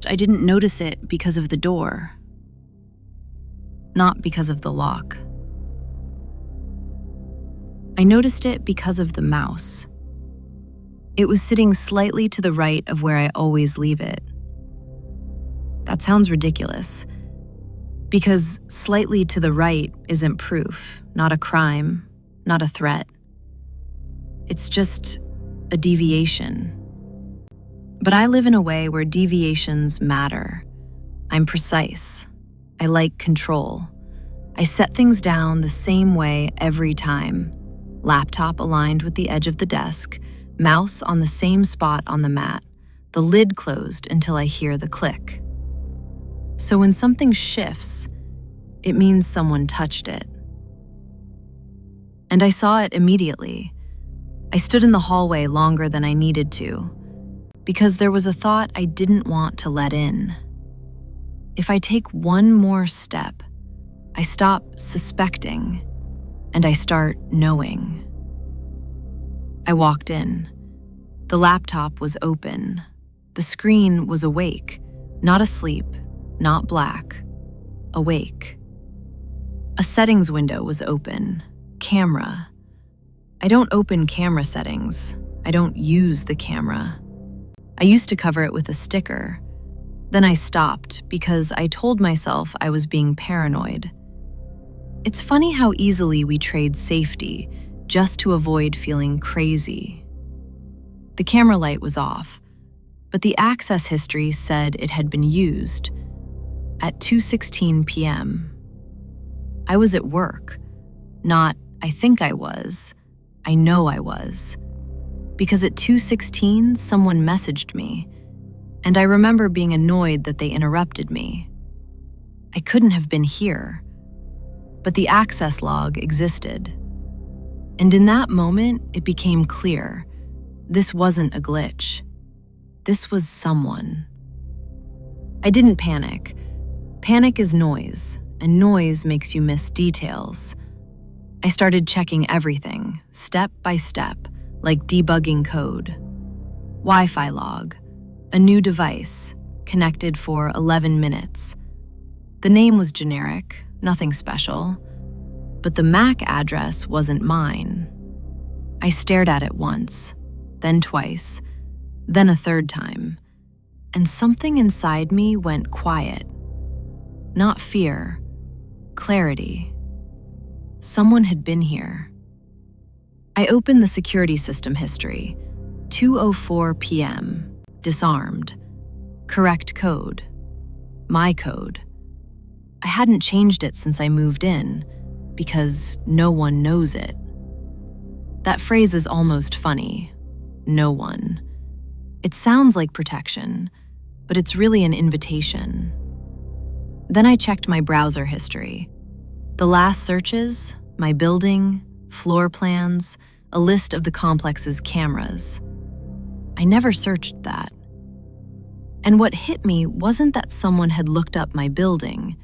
I didn't notice it because of the door, not because of the lock. I noticed it because of the mouse. It was sitting slightly to the right of where I always leave it. That sounds ridiculous, because slightly to the right isn't proof, not a crime, not a threat. It's just a deviation. But I live in a way where deviations matter. I'm precise. I like control. I set things down the same way every time. Laptop aligned with the edge of the desk, mouse on the same spot on the mat, the lid closed until I hear the click. So when something shifts, it means someone touched it. And I saw it immediately. I stood in the hallway longer than I needed to, because there was a thought I didn't want to let in. If I take one more step, I stop suspecting, and I start knowing. I walked in. The laptop was open. The screen was awake, not asleep, not black, awake. A settings window was open. Camera. I don't open camera settings. I don't use the camera. I used to cover it with a sticker. Then I stopped because I told myself I was being paranoid. It's funny how easily we trade safety just to avoid feeling crazy. The camera light was off, but the access history said it had been used at 2:16 p.m. I was at work, not I think I was, I know I was. Because at 2:16, someone messaged me, and I remember being annoyed that they interrupted me. I couldn't have been here, but the access log existed. And in that moment, it became clear, this wasn't a glitch. This was someone. I didn't panic. Panic is noise, and noise makes you miss details. I started checking everything, step by step, like debugging code. Wi-Fi log, a new device, connected for 11 minutes. The name was generic, nothing special, but the MAC address wasn't mine. I stared at it once, then twice, then a third time, and something inside me went quiet. Not fear, clarity. Someone had been here. I opened the security system history. 2:04 p.m. Disarmed. Correct code. My code. I hadn't changed it since I moved in, because no one knows it. That phrase is almost funny. No one. It sounds like protection, but it's really an invitation. Then I checked my browser history. The last searches, my building, floor plans, a list of the complex's cameras. I never searched that. And what hit me wasn't that someone had looked up my building.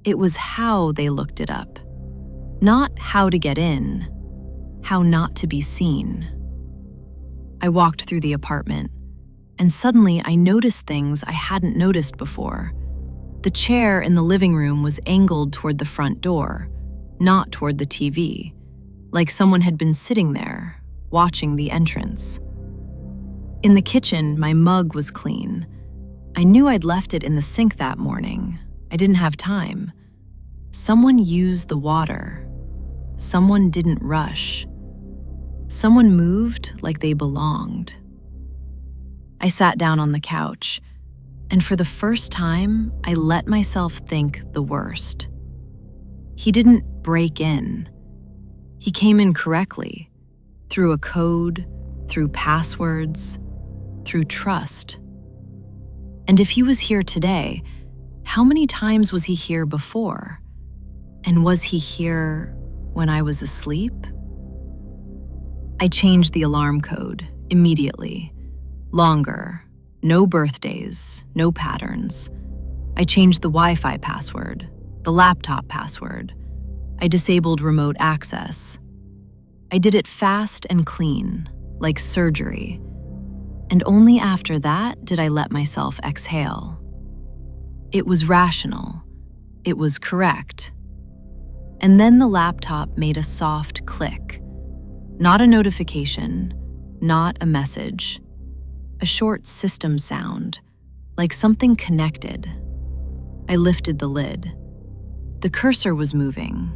It was how they looked it up. Not how to get in, how not to be seen. I walked through the apartment, and suddenly I noticed things I hadn't noticed before. The chair in the living room was angled toward the front door, not toward the TV, like someone had been sitting there, watching the entrance. In the kitchen, my mug was clean. I knew I'd left it in the sink that morning. I didn't have time. Someone used the water. Someone didn't rush. Someone moved like they belonged. I sat down on the couch, and for the first time, I let myself think the worst. He didn't break in. He came in correctly, through a code, through passwords, through trust. And if he was here today, how many times was he here before? And was he here when I was asleep? I changed the alarm code immediately. Longer, no birthdays, no patterns. I changed the Wi-Fi password, the laptop password. I disabled remote access. I did it fast and clean, like surgery. And only after that did I let myself exhale. It was rational. It was correct. And then the laptop made a soft click. Not a notification, not a message. A short system sound, like something connected. I lifted the lid. The cursor was moving,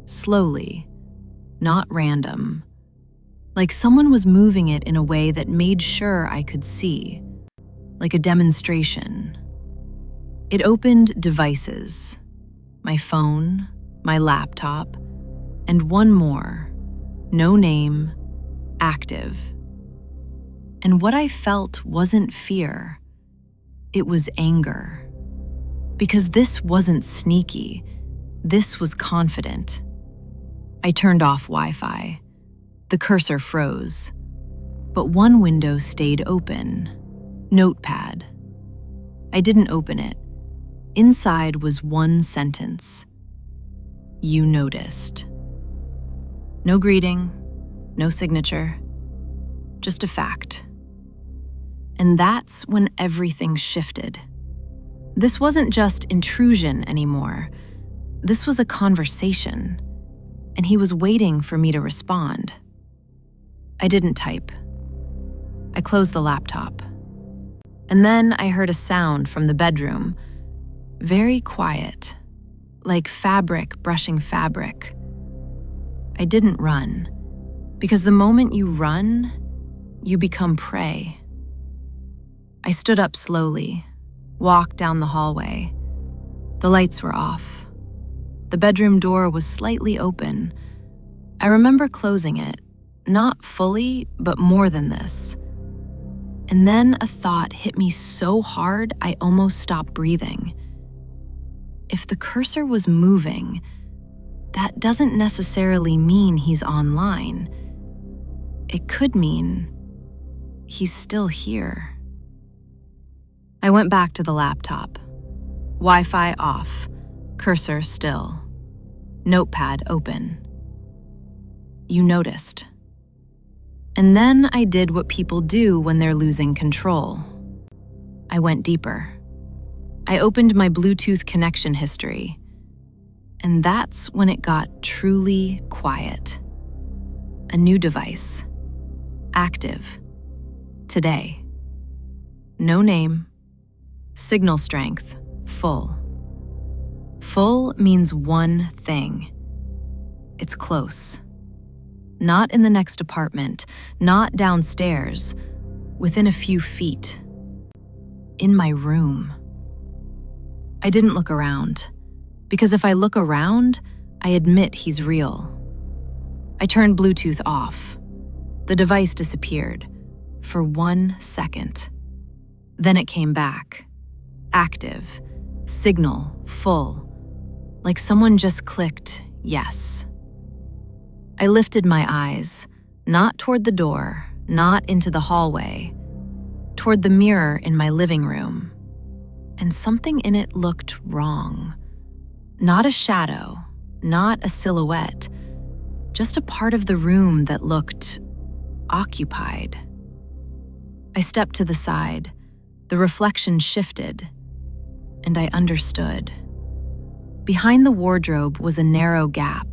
slowly, not random. Like someone was moving it in a way that made sure I could see, like a demonstration. It opened devices, my phone, my laptop, and one more, no name, active. And what I felt wasn't fear, it was anger. Because this wasn't sneaky, this was confident. I turned off Wi-Fi. The cursor froze, but one window stayed open. Notepad. I didn't open it. Inside was one sentence. You noticed. No greeting, no signature, just a fact. And that's when everything shifted. This wasn't just intrusion anymore. This was a conversation, and he was waiting for me to respond. I didn't type. I closed the laptop. And then I heard a sound from the bedroom, very quiet, like fabric brushing fabric. I didn't run, because the moment you run, you become prey. I stood up slowly, walked down the hallway. The lights were off. The bedroom door was slightly open. I remember closing it, not fully, but more than this. And then a thought hit me so hard I almost stopped breathing. If the cursor was moving, that doesn't necessarily mean he's online. It could mean he's still here. I went back to the laptop. Wi-Fi off, cursor still, notepad open. You noticed. And then I did what people do when they're losing control. I went deeper. I opened my Bluetooth connection history. And that's when it got truly quiet. A new device. Active. Today. No name. Signal strength. Full. Full means one thing. It's close. Not in the next apartment, not downstairs, within a few feet. In my room. I didn't look around, because if I look around, I admit he's real. I turned Bluetooth off. The device disappeared, for 1 second. Then it came back. Active, signal, full, like someone just clicked yes. I lifted my eyes, not toward the door, not into the hallway, toward the mirror in my living room. And something in it looked wrong. Not a shadow, not a silhouette, just a part of the room that looked occupied. I stepped to the side. The reflection shifted, and I understood. Behind the wardrobe was a narrow gap.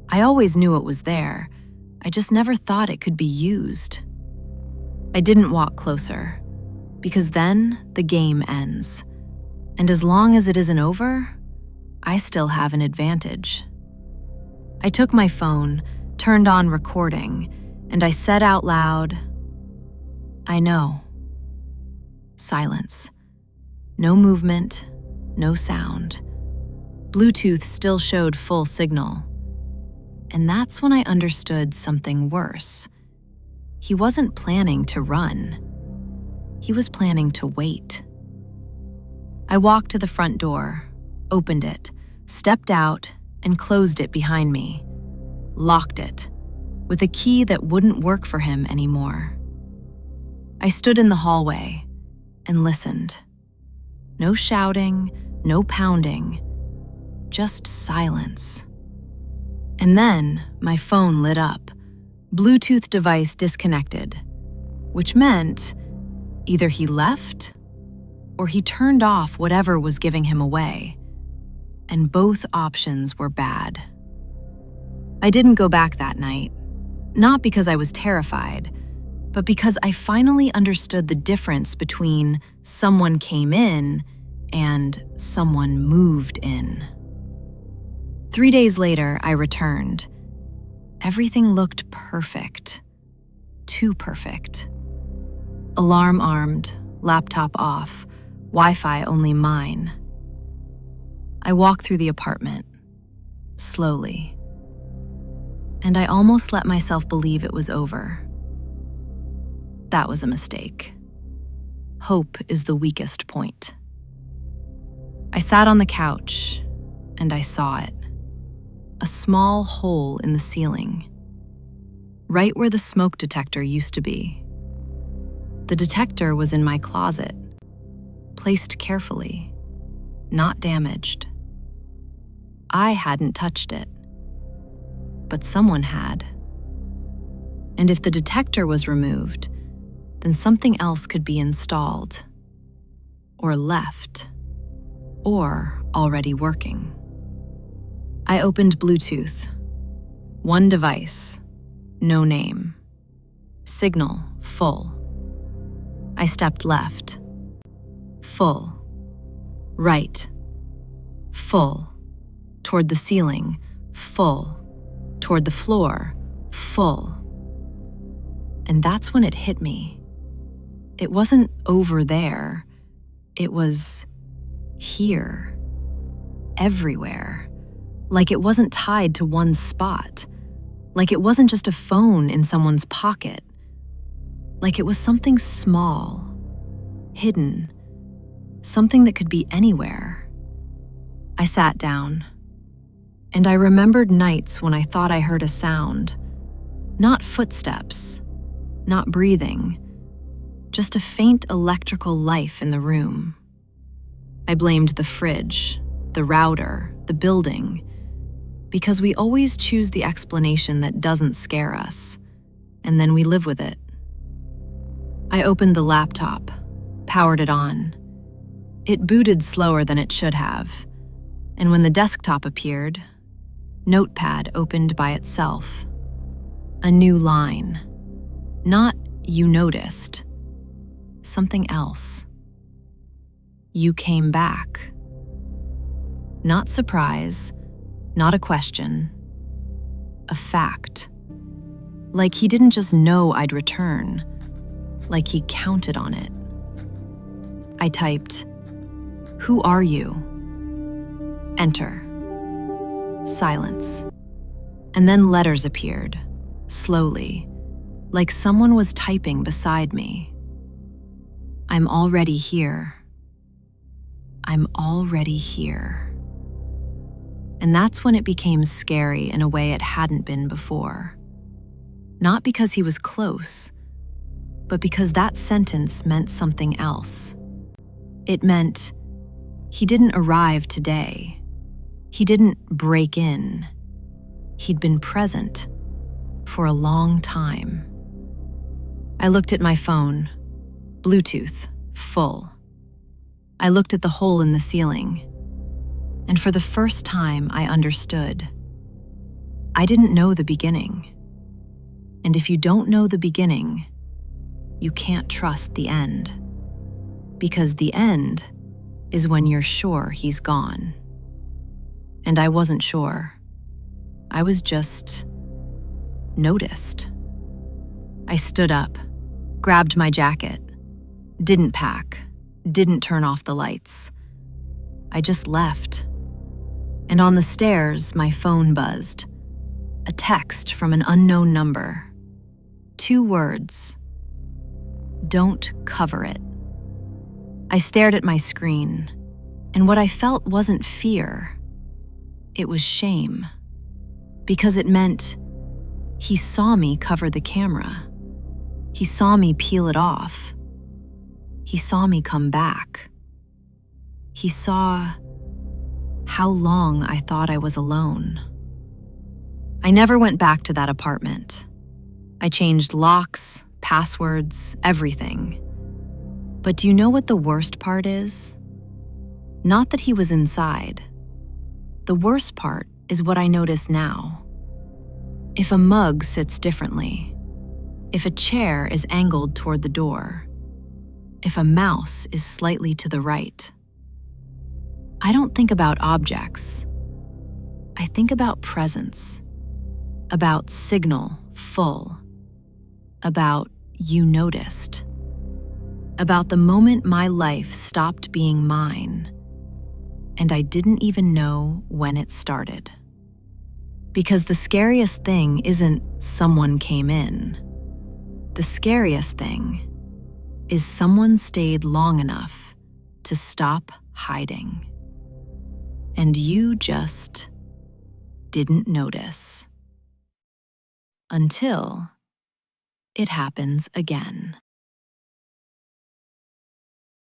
I always knew it was there. I just never thought it could be used. I didn't walk closer, because then the game ends. And as long as it isn't over, I still have an advantage. I took my phone, turned on recording, and I said out loud, I know. Silence. No movement, no sound. Bluetooth still showed full signal. And that's when I understood something worse. He wasn't planning to run. He was planning to wait. I walked to the front door, opened it, stepped out, and closed it behind me. Locked it, with a key that wouldn't work for him anymore. I stood in the hallway and listened. No shouting, no pounding, just silence. And then my phone lit up, Bluetooth device disconnected, which meant either he left or he turned off whatever was giving him away. And both options were bad. I didn't go back that night, not because I was terrified, but because I finally understood the difference between someone came in and someone moved in. 3 days later, I returned. Everything looked perfect. Too perfect. Alarm armed, laptop off, Wi-Fi only mine. I walked through the apartment, slowly. And I almost let myself believe it was over. That was a mistake. Hope is the weakest point. I sat on the couch, and I saw it. A small hole in the ceiling, right where the smoke detector used to be. The detector was in my closet, placed carefully, not damaged. I hadn't touched it, but someone had. And if the detector was removed, then something else could be installed, or left, or already working. I opened Bluetooth. One device, no name. Signal full. I stepped left. Full. Right. Full. Toward the ceiling. Full. Toward the floor. Full. And that's when it hit me. It wasn't over there. It was here. Everywhere. Like it wasn't tied to one spot. Like it wasn't just a phone in someone's pocket. Like it was something small, hidden, something that could be anywhere. I sat down, and I remembered nights when I thought I heard a sound. Not footsteps, not breathing, just a faint electrical life in the room. I blamed the fridge, the router, the building, because we always choose the explanation that doesn't scare us, and then we live with it. I opened the laptop, powered it on. It booted slower than it should have, and when the desktop appeared, Notepad opened by itself. A new line. Not "you noticed." Something else. You came back. Not surprise, not a question. A fact. Like he didn't just know I'd return, like he counted on it. I typed, "Who are you?" Enter. Silence. And then letters appeared, slowly, like someone was typing beside me. I'm already here. I'm already here. And that's when it became scary in a way it hadn't been before. Not because he was close, but because that sentence meant something else. It meant he didn't arrive today. He didn't break in. He'd been present for a long time. I looked at my phone, Bluetooth, full. I looked at the hole in the ceiling, and for the first time I understood. I didn't know the beginning. And if you don't know the beginning, you can't trust the end. Because the end is when you're sure he's gone. And I wasn't sure. I was just noticed. I stood up, grabbed my jacket, didn't pack, didn't turn off the lights. I just left. And on the stairs, my phone buzzed. A text from an unknown number. 2 words. Don't cover it. I stared at my screen, and what I felt wasn't fear. It was shame. Because it meant he saw me cover the camera. He saw me peel it off. He saw me come back. He saw how long I thought I was alone. I never went back to that apartment. I changed locks, passwords, everything. But do you know what the worst part is? Not that he was inside. The worst part is what I notice now. If a mug sits differently, if a chair is angled toward the door, if a mouse is slightly to the right, I don't think about objects. I think about presence, about signal full, about you noticed, about the moment my life stopped being mine, and I didn't even know when it started. Because the scariest thing isn't someone came in. The scariest thing is someone stayed long enough to stop hiding. And you just didn't notice. Until it happens again.